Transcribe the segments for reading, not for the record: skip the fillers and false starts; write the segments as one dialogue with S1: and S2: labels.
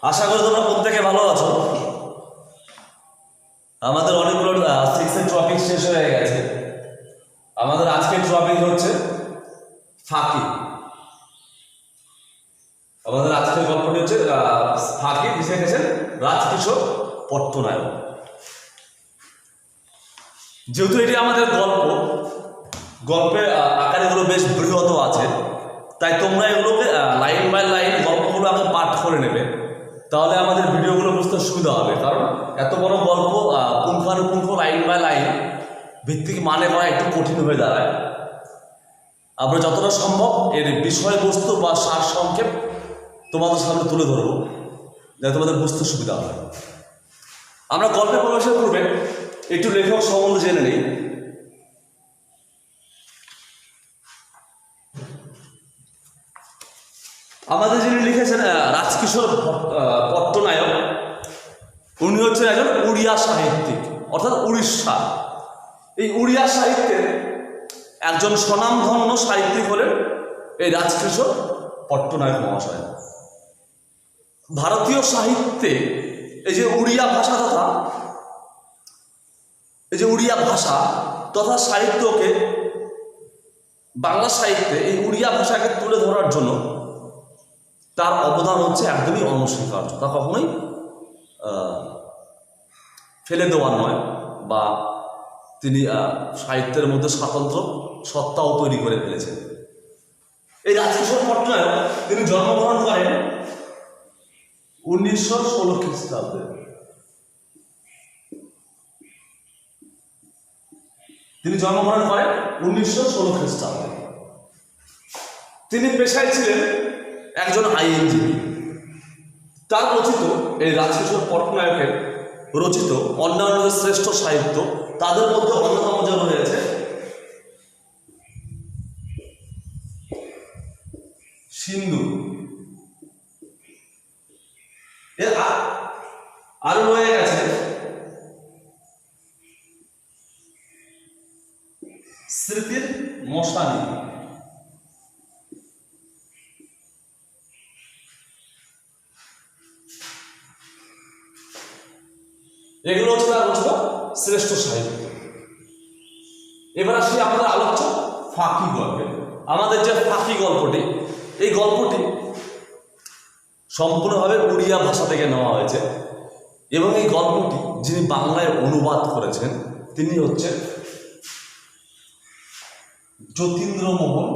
S1: আশা করি তোমরা প্রত্যেকে ভালো আছো। আমাদের অনেকগুলো 6 টপিক শেষ হয়ে গেছে। আমাদের আজকের টপিক হচ্ছে ফাঁকি। আমাদের আজকের গল্পটি হচ্ছে ফাঁকি, লিখেছেন রাজকিশোর পট্টনায়ক। যেহেতু এটি আমাদের গল্পের আকারে এগুলো বেশ বৃহৎ আছে, তাই তোমরা এগুলোকে লাইন বাই লাইন গল্পগুলো আগে পাঠ করে নেবে, তাহলে আমাদের ভিডিওগুলো বুঝতে সুবিধা হবে। কারণ এত বড় গল্প পুঙ্খানুপুঙ্খ লাইন বাই লাইন ভিত্তিক মানে করা একটু কঠিন হয়ে দাঁড়ায়। আমরা যতটা সম্ভব এর বিষয়বস্তু বা সার সংক্ষেপ তোমাদের সামনে তুলে ধরবো, যাতে তোমাদের বুঝতে সুবিধা হয়। আমরা গল্পে প্রবেশের পূর্বে একটু লেখক সম্বন্ধে জেনে নিই। আমাদের যিনি লিখেছেন রাজকিশোর পট্টনায়ক, উনি হচ্ছেন একজন উড়িয়া সাহিত্যিক, অর্থাৎ উড়িষ্যা। এই উড়িয়া সাহিত্যের একজন স্বনামধন্য সাহিত্যিক হলেন এই রাজকিশোর পট্টনায়ক মহাশয়। ভারতীয় সাহিত্যে এই যে উড়িয়া ভাষা তথা সাহিত্যকে, বাংলা সাহিত্যে এই উড়িয়া ভাষাকে তুলে ধরার জন্য তার অবদান হচ্ছে একদমই অনস্বীকার্য। তা কখনোই ফেলে দেওয়ার নয়, বা তিনি সাহিত্যের মধ্যে স্বাতন্ত্র সত্তাও তৈরি করে ফেলেছেন। এই রাজকিশোর পট্টনায়ক তিনি জন্মগ্রহণ করেন 1916 খ্রিস্টাব্দে। তিনি জন্মগ্রহণ করেন 1916 খ্রিস্টাব্দে। তিনি পেশায় ছিলেন একজন আইনজীবী। তার রচিত এই রাজকিশোর পট্টনায়কের রচিত অন্যান্য যে শ্রেষ্ঠ সাহিত্য, তাদের মধ্যে অন্যতম যে রয়েছে সিন্ধু, এর আরো রয়ে গেছে স্মৃতির মশানি। এগুলো হচ্ছে তার রচিত শ্রেষ্ঠ সাহিত্য। এবার আসি আমাদের আলোচ্য ফাঁকি গল্পে। আমাদের যে ফাঁকি গল্পটি, এই গল্পটি সম্পূর্ণভাবে উড়িয়া ভাষা থেকে নেওয়া হয়েছে, এবং এই গল্পটি যিনি বাংলায় অনুবাদ করেছেন তিনি হচ্ছেন যতীন্দ্রমোহন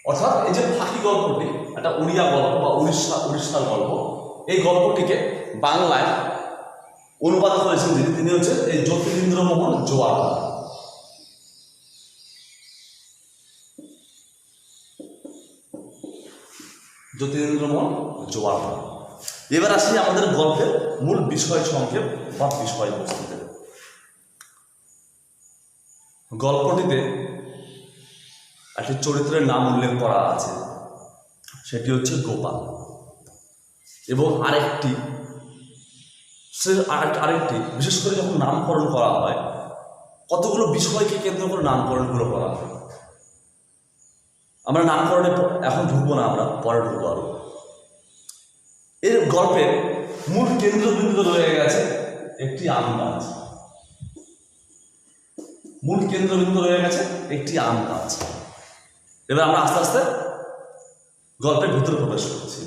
S1: অর্থাৎ এই যে ফাঁকি গল্পটি একটা উড়িয়া গল্প বা উড়িষ্যার গল্প, এই গল্পটিকে বাংলায় অনুবাদ করেছেন তিনি হচ্ছেন এই যতীন্দ্রমোহন জোয়ারদার। যতীন্দ্রমোহন জোয়ারদার। এবার আসি আমাদের গল্পের মূল বিষয় সংক্ষেপ বা বিষয়বস্তুতে। গল্পটিতে একটি চরিত্রের নাম উল্লেখ করা আছে, সেটি হচ্ছে গোপাল, এবং আরেকটি বিশেষ করে যখন নামকরণ করা হয়, কতগুলো বিষয়কে কেন্দ্র করে নামকরণগুলো করা হয়। আমরা নামকরণে এখন ঢুকবো না, আমরা পরে ঢুকবো আরো। এর গল্পের মূল কেন্দ্রবিন্দু রয়ে গেছে একটি আম গাছ। মূল কেন্দ্রবিন্দু রয়ে গেছে একটি আম গাছ। এবার আমরা আস্তে আস্তে গল্পের ভিতরে প্রবেশ করছি।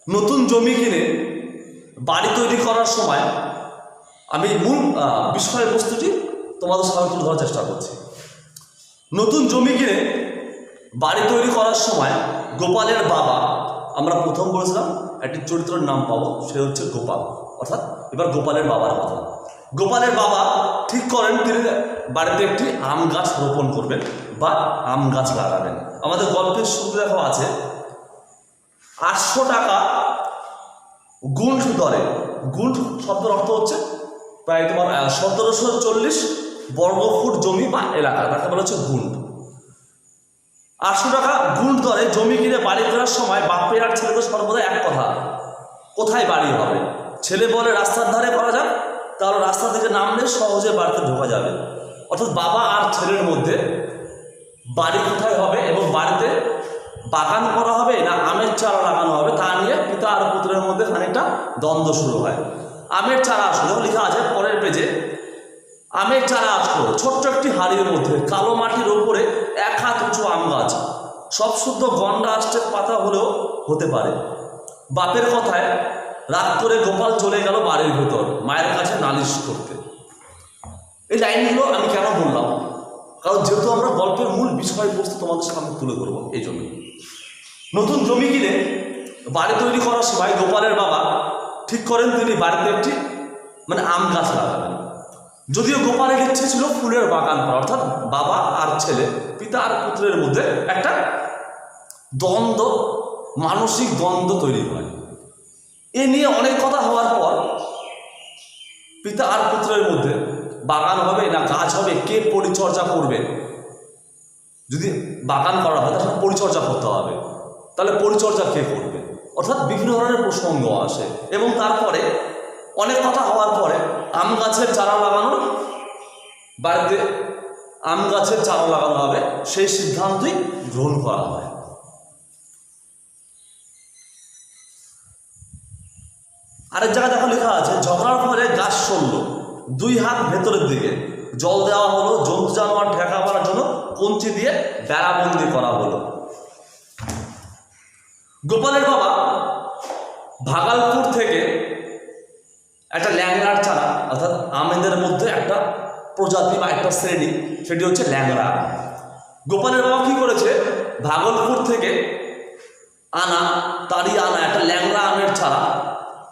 S1: নতুন জমি কিনে বাড়ি তৈরি করার সময় আমি মূল বিষয়বস্তুটি তোমাদের সামনে তুলে ধরার চেষ্টা করছি। নতুন জমি কিনে বাড়ি তৈরি করার সময় গোপালের বাবা, আমরা প্রথম বলেছিলাম একটি চরিত্রের নাম পাবো, সে হচ্ছে গোপাল। অর্থাৎ এবার গোপালের বাবার কথা। গোপালের বাবা ঠিক করেন তিনি বাড়িতে একটি আম গাছ রোপণ করবেন বা আম গাছ লাগাবেন। আমাদের গল্পের শুরু দেখা আছে 800 টাকা গুণ্ঠ দরে। গুণ্ঠ শব্দের অর্থ হচ্ছে প্রায় তোমার 1740 বর্গফুট জমি বা এলাকা, তাকে বলা হচ্ছে গুণ্ঠ। 800 টাকা গুণ্ঠ দরে জমি কিনে বাড়ি করার সময় বাপের আর ছেলেদের সর্বদা এক কথা, কোথায় বাড়ি হবে? ছেলে বলে রাস্তার ধারে করা যাক, তাহলে রাস্তা থেকে নামলে সহজে বাড়িতে ঢোকা যাবে। অর্থাৎ বাবা আর ছেলের মধ্যে বাড়ি কোথায় হবে এবং বাড়িতে বাগান করা হবে না আমের চারা লাগানো হবে তা নিয়ে পিতা আর পুত্রের মধ্যে খানিকটা দ্বন্দ্ব শুরু হয়। আমের চারা আসলো, লেখা আছে পরের পেজে, আমের চারা আসলো ছোট্ট একটি হাড়ির মধ্যে, কালো মাটির ওপরে 1 হাত উঁচু আম গাছ, সব শুদ্ধ গন্ডা আষ্টের পাতা হলেও হতে পারে। বাপের কথায় রাগ করে গোপাল চলে গেল বাড়ির ভেতর মায়ের কাছে নালিশ করতে। এই লাইনগুলো আমি কেন বললাম, কারণ যেহেতু আমরা গল্পের মূল বিষয়বস্তু তোমাদের সামনে তুলে ধরবো, এই জন্য। নতুন জমি কিনে বাড়ি তৈরি করার সময় গোপালের বাবা ঠিক করেন তিনি বাড়িতে একটি আম গাছ লাগাবেন। যদিও গোপালের ইচ্ছে ছিল ফুলের বাগান করা, অর্থাৎ বাবা আর ছেলে, পিতা আর পুত্রের মধ্যে একটা দ্বন্দ্ব, মানসিক দ্বন্দ্ব তৈরি হয়। এ নিয়ে অনেক কথা হওয়ার পর পিতা আর পুত্রের মধ্যে বাগান হবে না গাছ হবে, কে পরিচর্যা করবে। যদি বাগান করা হয় তাহলে পরিচর্যা করতে হবে, তাহলে পরিচর্যা কে করবে, অর্থাৎ বিভিন্ন ধরনের প্রসঙ্গ আসে। এবং তারপরে অনেক কথা হওয়ার পরে আম গাছের চারা লাগানো, বাড়িতে আম গাছের চারা লাগানো হবে, সেই সিদ্ধান্তই গ্রহণ করা হয়। আরেক জায়গায় দেখো লেখা আছে, ঝগড়ার ফলে গাছ সরল, 2 হাত ভেতরের দিকে জল দেওয়া হলো, জন্তু জানোয়ার ঠেকাবার জন্য কঞ্চি দিয়ে বেড়াবন্দি করা হলো। গোপালের বাবা ভাগালপুর থেকে একটা ল্যাংড়ার চারা, অর্থাৎ আমেদের মধ্যে একটা প্রজাতি বা একটা শ্রেণী, সেটি হচ্ছে ল্যাংড়া। গোপালের বাবা কি করেছে, ভাগলপুর থেকে তাড়িয়ে আনা একটা ল্যাংড়া আমের চারা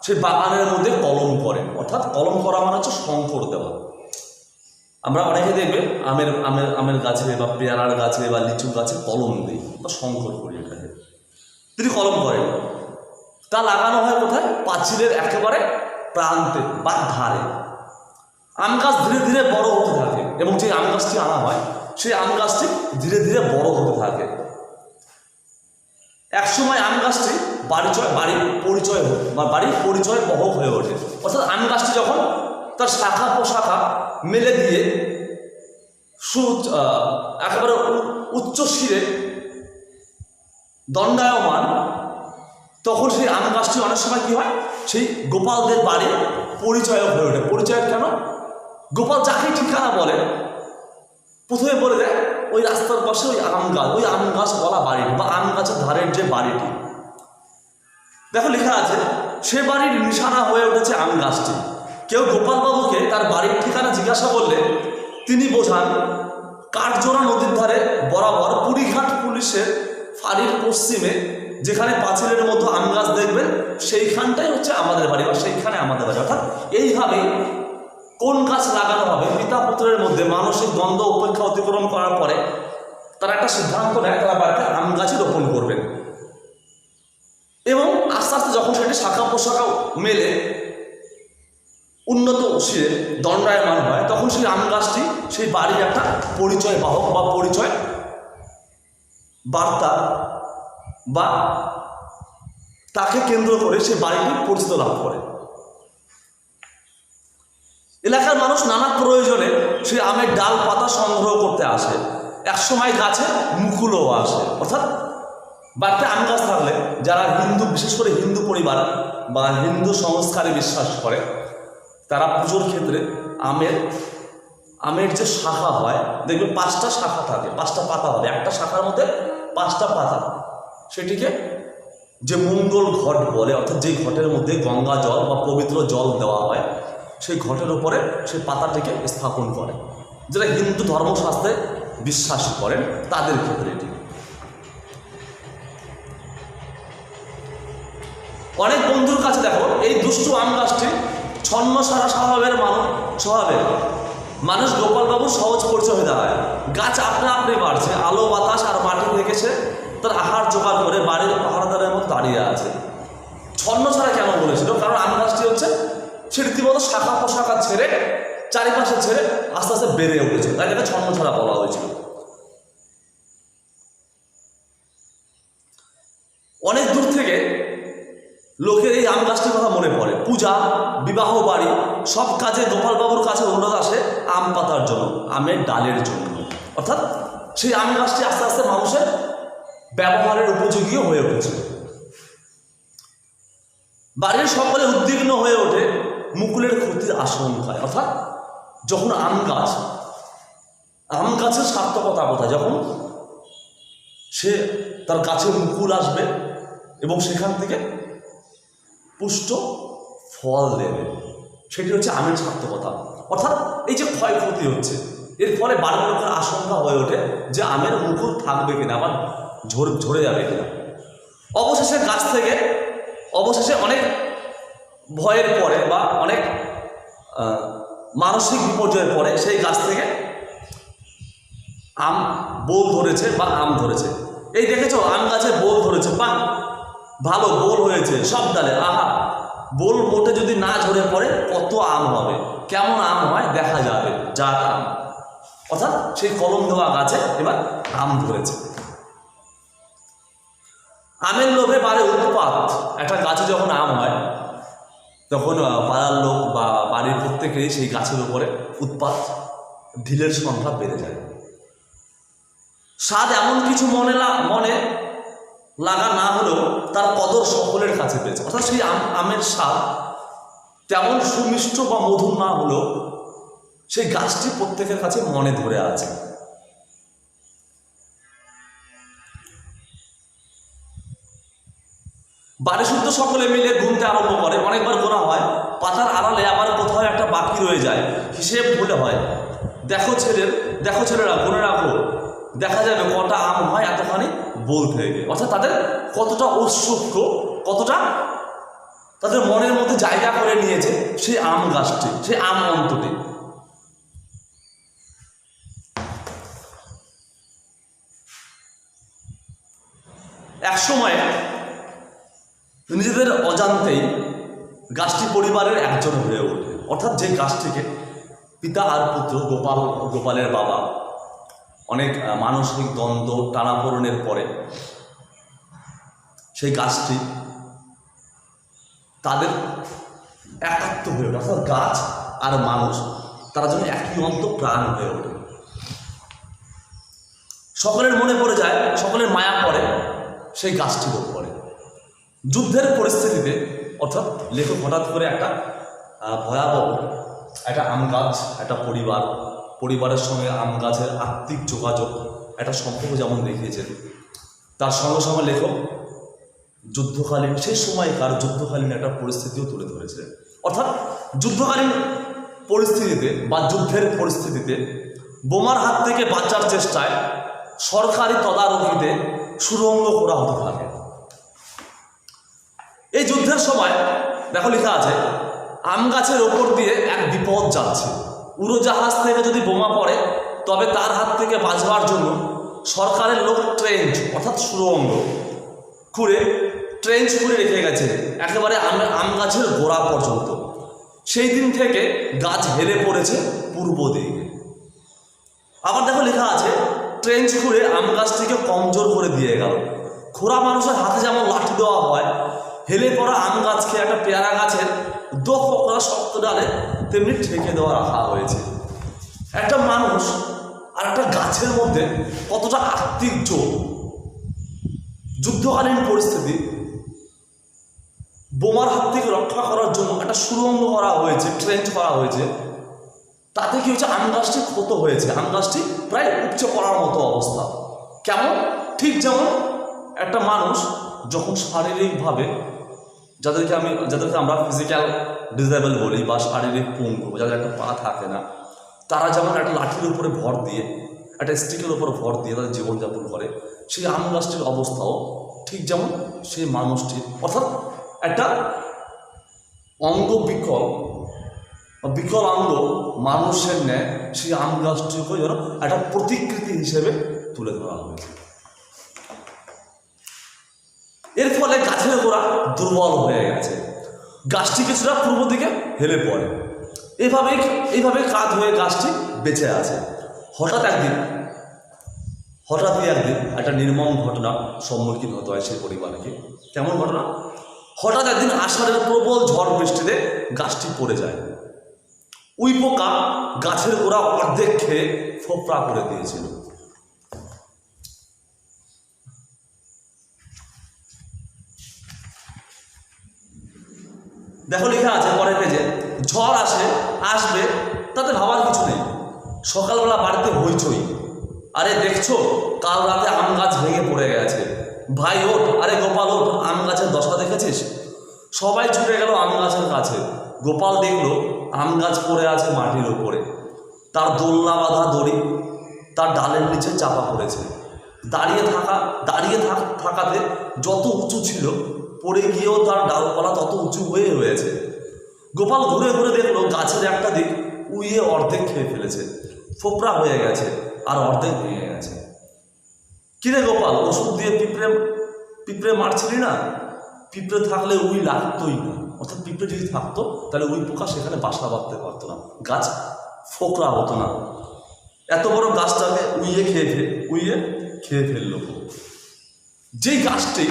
S1: সে বাগানের মধ্যে কলম করে, অর্থাৎ কলম করা মানে হচ্ছে শঙ্কর দেওয়া। আমরা অনেকে দেখবে আমের গাছে বা পেয়ারার গাছে বা লিচু গাছে কলম দিই বা শঙ্কর করি, এটাকে তিনি কলম করেন। তা লাগানো হয় কোথায়, পাঁচিলের একেবারে প্রান্তে বা ধারে। আম গাছ ধীরে ধীরে বড় হতে থাকে এবং যে আম গাছটি আনা হয় সেই আম গাছটি ধীরে ধীরে বড় হতে থাকে। একসময় আম গাছটি বাড়ির পরিচয় বহক হয়ে ওঠে, অর্থাৎ আম গাছটি যখন তার শাখা প্রশাখা মেলে দিয়ে একেবারে উচ্চ শিরে দণ্ডায়মান, তখন সেই আম গাছটি অনেক সময় কি হয়, সেই গোপালদের বাড়ির পরিচয়ক হয়ে ওঠে। পরিচয় কেন, গোপাল যাকে ঠিকানা বলে প্রথমে বলে দেয় ওই রাস্তার পাশে ওই আম গাছ বলা বাড়িটি বা আম গাছের ধারের যে বাড়িটি। দেখো লেখা আছে, সে বাড়ির নিশানা হয়ে উঠেছে আম গাছটি। কেউ গোপালবাবুকে তার বাড়ির ঠিকানা জিজ্ঞাসা করলে তিনি বোঝান কাঠজোড়া নদীর ধারে বরাবর পুরীঘাট পুলিশের ফাঁড়ির পশ্চিমে যেখানে পাঁচিলের মতো আম গাছ দেখবেন সেইখানটাই হচ্ছে আমাদের বাড়ি বা সেইখানে আমাদের বাড়ি। অর্থাৎ এইভাবে কোন গাছ লাগানো হবে পিতা পুত্রের মধ্যে মানসিক দ্বন্দ্ব উপেক্ষা অতিক্রম করার পরে তারা একটা সিদ্ধান্ত নেয়, তারা বাড়িতে আম গাছই রোপণ করবেন। এবং আস্তে আস্তে যখন সেটি শাখা প্রশাখা মেলে উন্নত শিরে দণ্ডায়মান হয়, তখন সেই আম গাছটি সেই বাড়ির একটা পরিচয় বাহক বা পরিচয় বার্তা বা তাকে কেন্দ্র করে সে বাড়িটি পরিচিত লাভ করে। এলাকার মানুষ নানা প্রয়োজনে সেই আমের ডাল পাতা সংগ্রহ করতে আসে। একসময় গাছে মুকুলও আসে, অর্থাৎ বাড়িতে আম গাছ থাকলে যারা হিন্দু, বিশেষ করে হিন্দু পরিবার বা হিন্দু সংস্কারে বিশ্বাস করে, তারা পুজোর ক্ষেত্রে আমের যে শাখা হয়, দেখবে 5টা শাখা থাকে, 5টা পাতা হবে, একটা শাখার মধ্যে 5টা পাতা, সেটিকে যে মঙ্গল ঘট বলে, অর্থাৎ যে ঘটের মধ্যে গঙ্গা জল বা পবিত্র জল দেওয়া হয়, সেই ঘটের উপরে সেই পাতাটিকে স্থাপন করে। যারা হিন্দু ধর্মশাস্ত্রে বিশ্বাস করেন তাদের ক্ষেত্রে এটি। অনেক বন্ধুর কাছে দেখো এই দুষ্টু আম গাছটি ছন্ন সারা স্বভাবের মানুষ গোপালবাবু সহজ পরিচয় হয়ে দাঁড়ায়। গাছ আপনা আপনি বাড়ছে, আলো বাতাস আর মাটি রেখেছে তার আহার জোগাড় করে বাড়ির পাহারাদারের মতো দাঁড়িয়ে আছে। ছন্ন ছাড়া কেন বলেছিল, কারণ আম গাছটি হচ্ছে সে রীতিমতো শাখা প্রশাখা ছেড়ে চারিপাশে ছেড়ে আস্তে আস্তে বেড়ে উঠেছে, তাই এটা ছন্ন ছাড়া বলা হয়েছিল। অনেক দূর থেকে লোকের এই আম গাছটির কথা মনে পড়ে। পূজা, বিবাহ বাড়ি সব কাজে গোপালবাবুর কাছে অনুরোধ আসে আম পাতার জন্য, আমের ডালের জন্য। অর্থাৎ সেই আম গাছটি আস্তে আস্তে মানুষের ব্যবহারের উপযোগীও হয়ে উঠেছে। বাড়ির সকলে উদ্বিগ্ন হয়ে ওঠে মুকুলের ক্ষতির আশঙ্কায়। অর্থাৎ যখন আম গাছের সার্থকতা কোথায়, যখন সে তার গাছে মুকুল আসবে এবং সেখান থেকে পুষ্ট ফল দেবে, সেটি হচ্ছে আমের সার্থকতা। অর্থাৎ এই যে ক্ষয়ক্ষতি হচ্ছে, এর ফলে বাড়ির লোকের আশঙ্কা হয়ে ওঠে যে আমের মুকুল থাকবে কিনা, আবার ঝরে যাবে কিনা। অবশেষে অনেক ভয়ের পরে বা অনেক মানসিক বিপর্যয়ের পরে সেই গাছ থেকে বোল ধরেছে বা আম ধরেছে। এই দেখেছো, আম গাছে বোল ধরেছে, বা ভালো বোল হয়েছে সব ডালে। আহা, বোল মোটে যদি না ঝরে পড়ে কত আম হবে, কেমন আম হয় দেখা যাবে, জাত আম। অর্থাৎ সেই কলম দেওয়া গাছে এবার আম ধরেছে। আমের লোভে বাড়ে উৎপাত। একটা গাছে যখন আম হয় তখন পাড়ার লোক বা বাড়ির প্রত্যেকেই সেই গাছের উপরে উৎপাত, ঢিলের সংখ্যা বেড়ে যায়। স্বাদ এমন কিছু মনে লাগা না হলেও তার কদর সকলের কাছে পেয়েছে। অর্থাৎ সেই আমের স্বাদ তেমন সুমিষ্ট বা মধুর না হলেও সেই গাছটি প্রত্যেকের কাছে মনে ধরে আছে। বাড়ি শুদ্ধ সকলে মিলে গুনতে আরম্ভ করে। অনেকবার গোনা হয়, পাতার আড়ালে আবার কোথাও একটা বাকি রয়ে যায়, হিসেব ভুলে হয়। দেখো ছেলেরা গুনে রাখো, দেখা যাবে কটা আম হয় এতখানি বোল থেকে। অর্থাৎ তাদের কতটা ঔৎসুক্য, কতটা তাদের মনের মধ্যে জায়গা করে নিয়েছে সেই আম গাছটি, সেই আম অন্তটি। এক সময় নিজেদের অজান্তেই গাছটি পরিবারের একজন হয়ে ওঠে। অর্থাৎ যে গাছটিকে পিতা আর পুত্র, গোপালের বাবা অনেক মানসিক দ্বন্দ্ব টানাপোড়েনের পরে সেই গাছটি তাদের একাত্ম হয়ে ওঠে। অর্থাৎ গাছ আর মানুষ তারা যেন একই অন্ত প্রাণ হয়ে ওঠে। সকলের মনে পড়ে যায়, সকলের মায়া পড়ে সেই গাছটির ওপরে। যুদ্ধের পরিস্থিতিতে অর্থাৎ লেখক হঠাৎ করে একটা ভয়াবহ একটা আম গাছ, একটা পরিবারের সঙ্গে আম গাছের আত্মিক যোগাযোগ, একটা সম্পর্ক যেমন দেখিয়েছেন, তার সঙ্গে সঙ্গে লেখক যুদ্ধকালীন, সেই সময়কার যুদ্ধকালীন একটা পরিস্থিতিও তুলে ধরেছিলেন। অর্থাৎ যুদ্ধকালীন পরিস্থিতিতে বা যুদ্ধের পরিস্থিতিতে বোমার হাত থেকে বাঁচার চেষ্টায় সরকারি তদারকিতে সুরঙ্গ করা হতে থাকে। এই যুদ্ধের সময় দেখো লেখা আছে, আম গাছের ওপর দিয়ে এক বিপদ যাচ্ছে। উড়োজাহাজ থেকে যদি বোমা পড়ে তবে তার হাত থেকে বাঁচবার জন্য সরকারের লোক ট্রেঞ্চ অর্থাৎ সুরঙ্গ খুঁড়ে রেখে গেছে একেবারে আম গাছের গোড়া পর্যন্ত। সেই দিন থেকে গাছ হেলে পড়েছে পূর্ব দিকে। আবার দেখো লেখা আছে, ট্রেঞ্চ খুঁড়ে আম গাছটিকে কমজোর করে দিয়ে গেল। খোঁড়া মানুষের হাতে যেমন লাঠি দেওয়া হয়, হেলে পড়া আম গাছকে একটা পেয়ারা গাছের দো ফোকরা শক্ত ডালে তেমনি ঠেকে দেওয়া রাখা হয়েছে। একটা মানুষ আর একটা গাছের মধ্যে কতটা আত্মিক যোগ। যুদ্ধকালীন পরিস্থিতি, বোমার হাত থেকে রক্ষা করার জন্য একটা সুরঙ্গ করা হয়েছে, ট্রেঞ্চ করা হয়েছে। তাতে কি হচ্ছে, আম গাছটি ক্ষত হয়েছে, আম গাছটি প্রায় উপচে পড়ার মতো অবস্থা। কেমন? ঠিক যেমন একটা মানুষ যখন শারীরিকভাবে যাদেরকে আমরা ফিজিক্যাল ডিসেবল বলি বা শারীরিক পঙ্গু, যাদের একটা পা থাকে না, তারা যেমন একটা লাঠির উপরে ভর দিয়ে, একটা স্টিকের উপরে ভর দিয়ে তাদের জীবনযাপন করে, সেই আম গাছটির অবস্থাও ঠিক যেমন সেই মানুষটির, অর্থাৎ একটা অঙ্গ বিকলাঙ্গ মানুষের ন্যায় সেই আম গাছটিকে যেন একটা প্রতিকৃতি হিসেবে তুলে ধরা হয়েছে। এর ফলে গাছের গোড়া দুর্বল হয়ে গেছে, গাছটি কিছুটা পূর্ব দিকে হেলে পড়ে। এইভাবে কাত হয়ে গাছটি বেঁচে আছে। হঠাৎ একদিন একটা নির্মম ঘটনা সম্মুখীন হতে হয় সেই পরিবারকে। কেমন ঘটনা? হঠাৎ একদিন আষাঢ়ের প্রবল ঝড় বৃষ্টিতে গাছটি পড়ে যায়। উই পোকা গাছের গোড়া অর্ধেক খেয়ে ফোপড়া করে দিয়েছিল। দেখো লেখা আছে পরের পেজে, ঝড় আসবে তাতে ভাবার কিছু নেই। সকালবেলা বাড়িতে হইচই, আরে দেখছো কাল রাতে আম গাছ ভেঙে পড়ে গেছে, ভাই ওঠ, আরে গোপাল ওঠ, আম গাছের দশা দেখেছিস? সবাই ছুটে গেল আম গাছের কাছে। গোপাল দেখলো আম গাছ পড়ে আছে মাটির ওপরে, তার দোলনা বাঁধা দড়ি তার ডালের নিচে চাপা পড়েছে। দাঁড়িয়ে থাকাতে যত উঁচু ছিল, পড়ে গিয়েও তার ডালপালা তত উঁচু হয়ে রয়েছে। গোপাল ঘুরে ঘুরে দেখলো গাছের একটা দিক উইয়ে অর্ধেক খেয়ে ফেলেছে, ফোপড়া হয়ে গেছে আর অর্ধেক ভেঙে গেছে। কিরে গোপাল, ওষুধ দিয়ে পিঁপড়ে মারছিলি না? পিঁপড়ে থাকলে উই লাগতোই না, অর্থাৎ পিঁপড়ে যদি থাকতো তাহলে উই পোকা সেখানে বাসা বাঁধতে পারতো না, গাছ ফোকরা হতো না। এত বড় গাছটাকে উইয়ে খেয়ে ফেললো। যেই গাছটি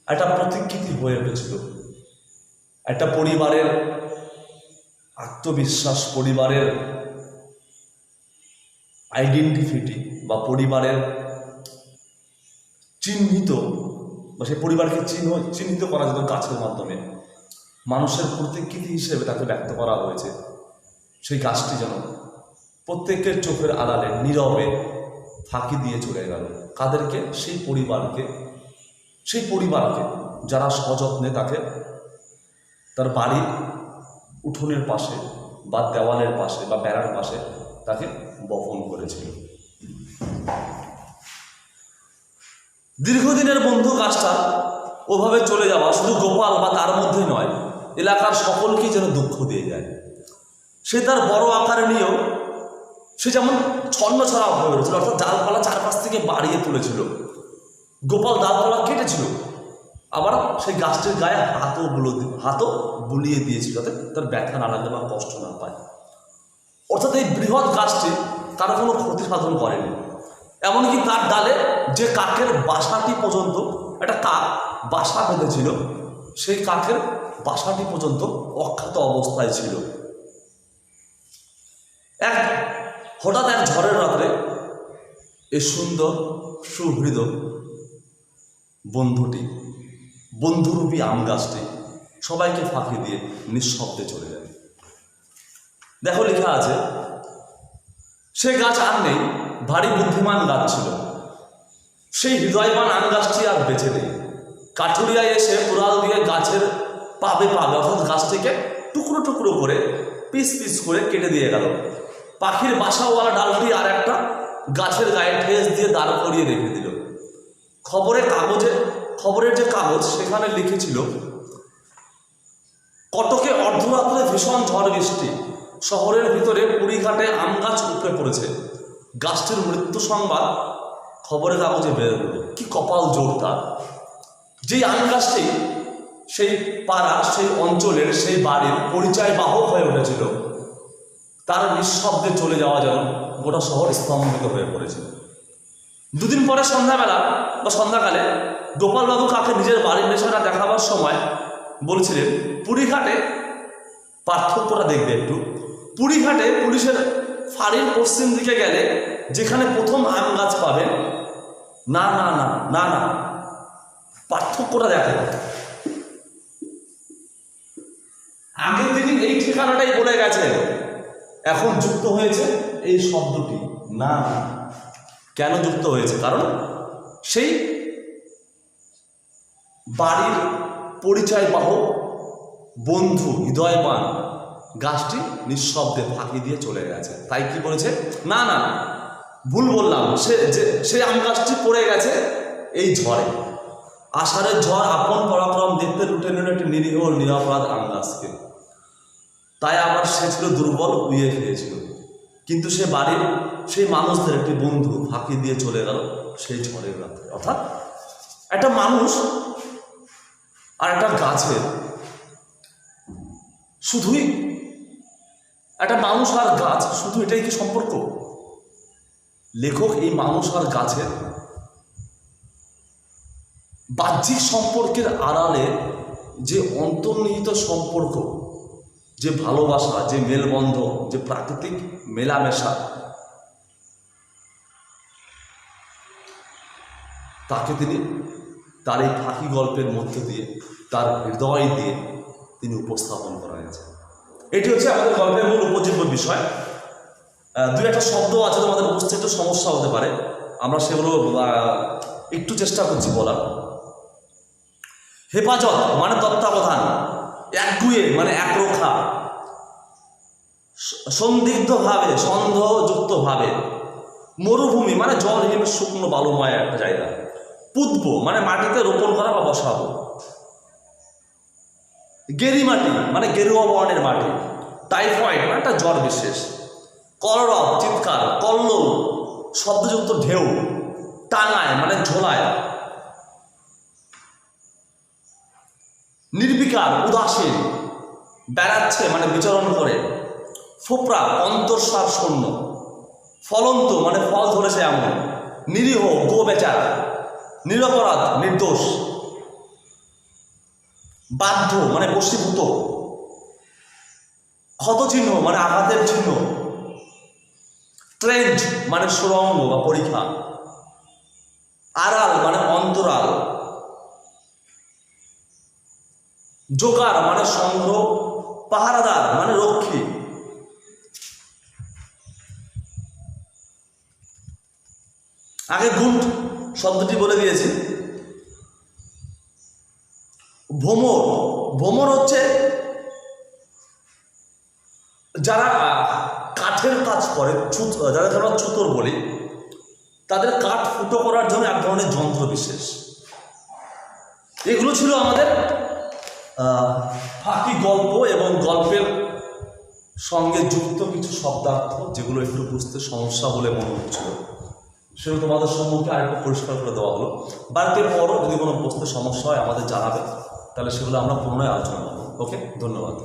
S1: একটা প্রতিকৃতি হয়ে উঠেছিল, একটা পরিবারের আত্মবিশ্বাস, পরিবারের আইডেন্টিটি বা পরিবারের চিহ্নিত, বা সেই পরিবারকে চিহ্নিত করা যেত গাছের মাধ্যমে, মানুষের প্রতিকৃতি হিসেবে তাকে ব্যক্ত করা হয়েছে। সেই গাছটি যেন প্রত্যেকের চোখের আড়ালে নীরবে ফাঁকি দিয়ে চলে গেল। কাদেরকে? সেই পরিবারকে যারা সযত্নে তাকে তার বাড়ির উঠোনের পাশে বা দেওয়ালের পাশে বা বেড়ার পাশে তাকে বপন করেছিল। দীর্ঘদিনের বন্ধু গাছটা ওভাবে চলে যাওয়া শুধু গোপাল বা তার মধ্যে নয়, এলাকার সকলকেই যেন দুঃখ দিয়ে যায়। সে তার বড় আকারে নিয়েও সে যেমন ছন্নছাড়া হয়ে উঠেছিল, অর্থাৎ ডালপালা চারপাশ থেকে বাড়িয়ে তুলেছিল। গোপাল ডালপালা কেটেছিল, আবার সেই গাছটির গায়ে হাতও বুলিয়ে দিয়েছিল, যাতে তার ব্যথা না লাগে বা কষ্ট না পায়। অর্থাৎ এই বৃহৎ গাছটি তার কোনো ক্ষতি সাধন করেনি। এমনকি তার ডালে যে কাকের বাসাটি পর্যন্ত, একটা কাক বাসা বেঁধেছিল, সেই কাকের বাসাটি পর্যন্ত অক্ষত অবস্থায় ছিল। হঠাৎ এক ঝড়ের রাত্রে এই সুন্দর সুহৃদ বন্ধুরূপী আম গাছটি সবাইকে ফাঁকি দিয়ে নিঃশব্দে চলে যায়। দেখো লেখা আছে, সে গাছ আর নেই, ভারী বুদ্ধিমান গাছ ছিল। সেই হৃদয়বান আম গাছটি আর বেঁচে নেই। কাঠুরিয়া এসে কোরাল দিয়ে গাছের পাবে অর্থাৎ গাছটিকে টুকরো টুকরো করে পিস করে কেটে দিয়ে গেল। পাখির বাসাওয়ালা ডালটি আর একটা গাছের গায়ে ঠেস দিয়ে দাঁড় করিয়ে রেখে দিল। খবরের যে কাগজ সেখানে লিখেছিল, কটকে অর্ধরাত্রে ভীষণ ঝড় বৃষ্টি, শহরের ভিতরে পুরীঘাটে আম গাছ উপড়ে পড়েছে। গাছটির মৃত্যু সংবাদ খবরের কাগজে বেরোল। কি কপাল জোর তার! যেই আম গাছটি সেই পাড়া, সেই অঞ্চলের, সেই বাড়ির পরিচয় বাহক হয়ে উঠেছিল, তার নিঃশব্দে চলে যাওয়া যেন গোটা শহর স্তম্ভিত হয়ে পড়েছিল। দুদিন পরে সন্ধ্যাকালে গোপালবাবু কাকে নিজের বাড়ির নেশাটা দেখাবার সময় বলছিলেন, পুরীঘাটে পার্থক্যটা দেখবে একটু। পুরীঘাটে পুলিশের ফাঁড়ির পশ্চিম দিকে গেলে যেখানে প্রথম আম গাছ পাবেন, না না না না না, পার্থক্যটা দেখে। আগের দিনই এই ঠিকানাটাই বলে গেছে, এখন যুক্ত হয়েছে এই শব্দটি না। কেন যুক্ত হয়েছে? কারণ সেই বাড়ির পরিচয় পাহক বন্ধু হৃদয়বান গাছটি নিঃশব্দে ফাঁকি দিয়ে চলে গেছে। তাই কি বলেছে? না না, ভুল বললাম, সে আম গাছটি পড়ে গেছে এই ঝড়ে। আষাঢ়ের ঝড় আপন পরাক্রম দেখতে লুটে নিল একটি নিরীহ নিরাপরাধ আম গাছকে। তাই আবার সে ছিল দুর্বল, উইয়ে খেয়েছিল। কিন্তু সে বাড়ির সেই মানুষদের একটি বন্ধু ফাঁকি দিয়ে চলে গেল সেই ঝড়ের রাত্রে। অর্থাৎ একটা মানুষ আর একটা গাছের, শুধুই একটা মানুষ আর গাছ, শুধু এটাই কি সম্পর্ক? লেখক এই মানুষ আর গাছের বাহ্যিক সম্পর্কের আড়ালে যে অন্তর্নিহিত সম্পর্ক, যে ভালোবাসা, যে মেলবন্ধন, যে প্রাকৃতিক মেলামেশা, তাকে তিনি তার এই ফাঁকি গল্পের মধ্য দিয়ে, তার হৃদয় দিয়ে তিনি উপস্থাপন করা গেছে। এটি হচ্ছে আমাদের গল্পের মূল উপজীব্য বিষয়। দুই একটা শব্দ আছে তোমাদের বুঝতে একটু সমস্যা হতে পারে, আমরা সেগুলো একটু চেষ্টা করছি বলার। হেফাজত মানে তত্ত্বাবধান, একগুয়ে মানে একরোখা, সন্দিগ্ধভাবে, সন্দেহযুক্তভাবে, মরুভূমি মানে জলহীন শুকনো বালুময় একটা জায়গা, পুতব মানে মাটিতে রোপণ করা বা বসাবো, গেরি মাটি মানে গেরুয়া বর্ণের মাটি, টাইফয়েড মানে একটা জ্বর বিশেষ, কলরব চিৎকার, কল্লোল শব্দযুক্ত ঢেউ, টাঙায় মানে ঝোলায়, নির্বিকার উদাসীন বেড়াচ্ছে মানে বিচরণ করে, ফোপরা অন্তঃসার শূন্য, ফলন্ত মানে ফল ধরেছে এমন, নিরীহ গো বেচারা, নিরপরাধ নির্দোষ, বাধ্য মানে বশীভূত, ক্ষতচিহ্ন মানে আঘাতের চিহ্ন, ট্রেন্ড মানে সুরঙ্গ বা পরীক্ষা, আড়াল মানে অন্তরাল, জোগাড় মানে সংগ্রহ, পাহারাদার মানে রক্ষী। আগে গুণ শব্দটি বলে দিয়েছি। ভোমর, ভোমর হচ্ছে যারা কাঠের কাজ করে, যাদের আমরা ছুতোর বলি, তাদের কাঠ ফুটো করার জন্য এক ধরনের যন্ত্র বিশেষ। এগুলো ছিল আমাদের ফাঁকি গল্প এবং গল্পের সঙ্গে যুক্ত কিছু শব্দার্থ, যেগুলো একটু বুঝতে সমস্যা বলে মনে হচ্ছিল, সেগুলো তোমাদের সম্মুখে আরেকটু পরিষ্কার করে দেওয়া হলো। বাড়িতে পরও যদি কোনো বুঝতে সমস্যা হয় আমাদের জানাবে, তাহলে সেগুলো আমরা পুনরায় আলোচনা করবো। ওকে, ধন্যবাদ।